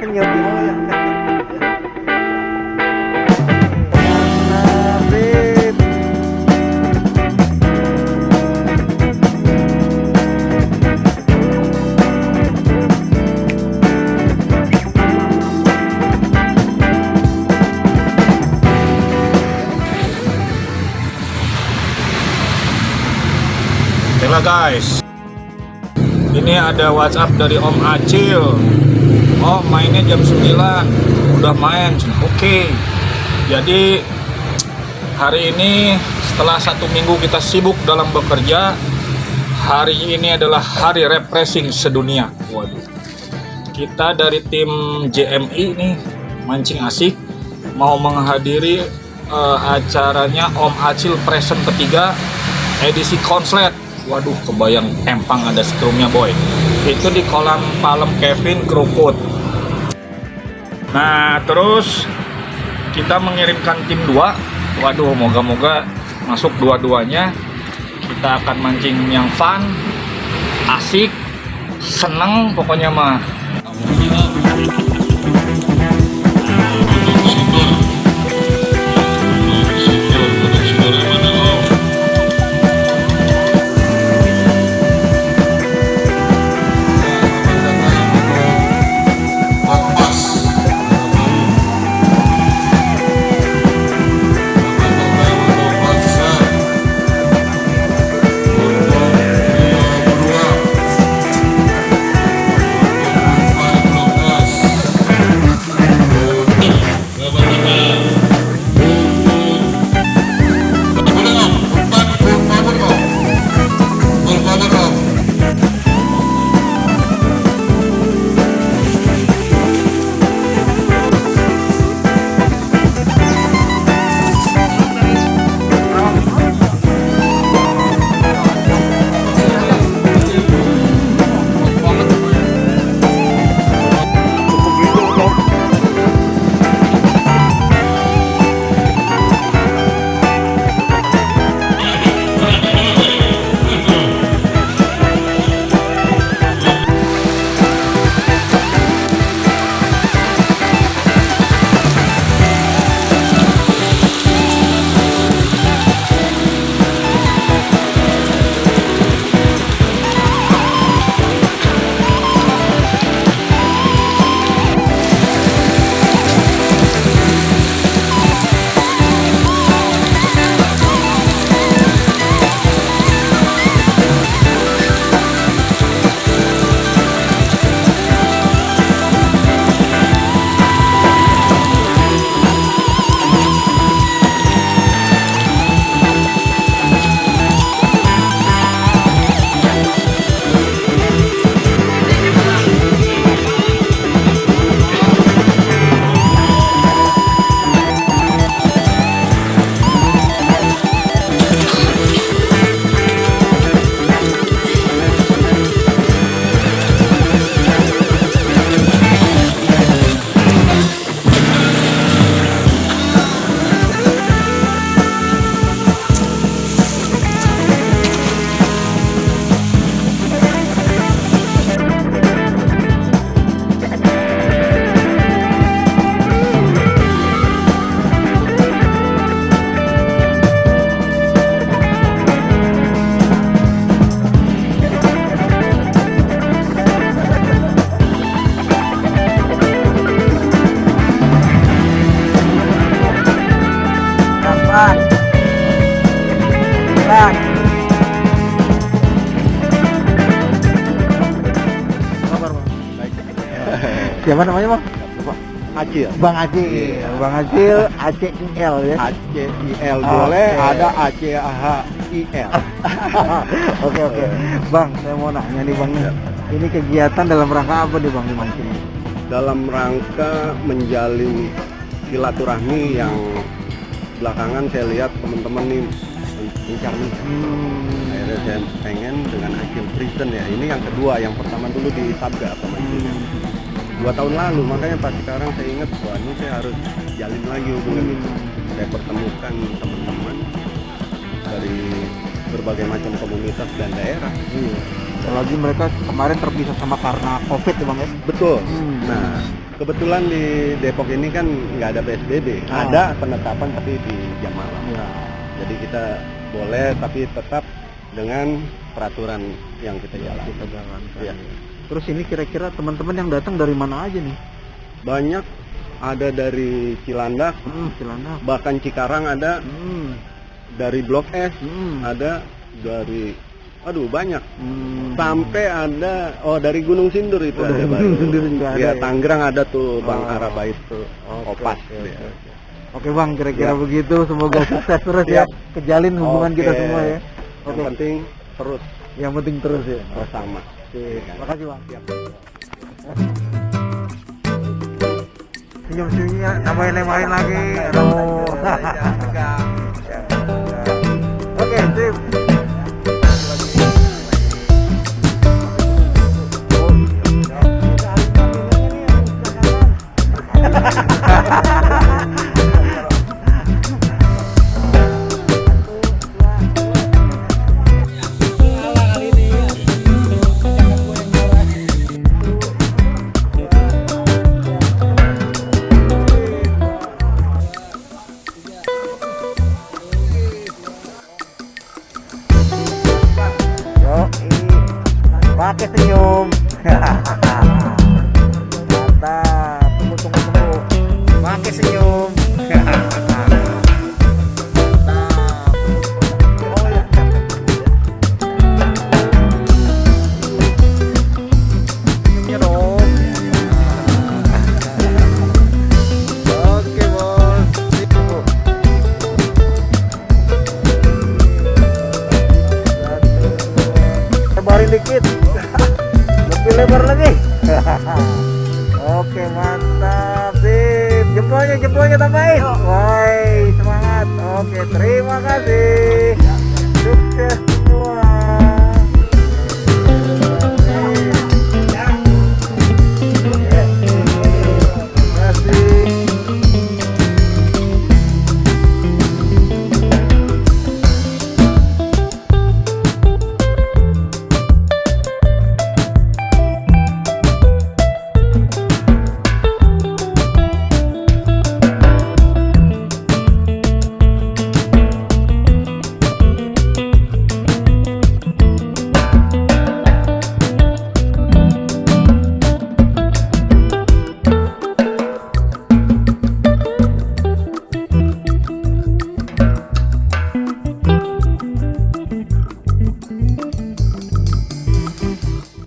senyum. Oh yang Halo guys, ini ada WhatsApp dari Om Acil. Oh, mainnya jam 9, udah main. Oke. Jadi hari ini setelah 1 minggu kita sibuk dalam bekerja, hari ini adalah hari refreshing sedunia. Waduh. Kita dari tim JMI nih, mancing asik, mau menghadiri acaranya Om Acil Present ketiga edisi konslet. Waduh, kebayang empang ada strumnya boy. Itu di kolam Palem Kevin Krukut. Nah, terus kita mengirimkan tim 2. Waduh, moga-moga masuk dua-duanya. Kita akan mancing yang fun, asik, seneng pokoknya mah. Siapa namanya bang? Acil. Bang Acil. Bang Acil ACIL ya. ACIL boleh, ada ACHIL. Oke. Bang, saya mau nanya nih bang. Ini kegiatan dalam rangka apa nih bang di mancing? Dalam rangka menjalin silaturahmi yang belakangan saya lihat teman-teman nih gencar nih. Akhirnya saya pengen dengan Acil Present ya. Ini yang kedua, yang pertama dulu di Sabga pemancingnya. 2 tahun lalu, makanya pas sekarang saya ingat, wah ini saya harus jalin lagi hubungan itu. Saya pertemukan teman-teman dari berbagai macam komunitas dan daerah. Apalagi mereka kemarin terpisah sama karena COVID ya bang ya. Betul. Hmm. Nah, kebetulan di Depok ini kan nggak ada PSBB. Ah. Ada penetapan tapi di jam malam. Ya. Jadi kita boleh tapi tetap dengan peraturan yang kita jalan. Kita jalankan. Iya. Terus ini kira-kira teman-teman yang datang dari mana aja nih? Banyak ada dari Cilandak, Cilandak. bahkan Cikarang ada, dari Blok S ada, dari banyak. Sampai ada dari Gunung Sindur itu ada. Gunung Sindur juga ada. Ya, Ya? Tanggerang ada tuh Bang Oh. Arabais tuh. Opas. Oke. Oke bang, kira-kira begitu. Semoga sukses terus Siap. ya. Kejalin hubungan kita Oke. semua ya. Yang penting terus Yang penting terus ya. bersama. Oke. Makasih bang. Senyum-senyumnya nambahin lagi. Aduh. Oke, sip. Pakai senyum. Mantap. Tunggu. Pakai senyum. Mantap. Oh ya. Senyumnya dong. Oke bos. Lebarin dikit. Lebih lebar lagi. Oke, mantap. Sip. Jempolnya tambahin. Woi, semangat. Oke, terima kasih. Sukses.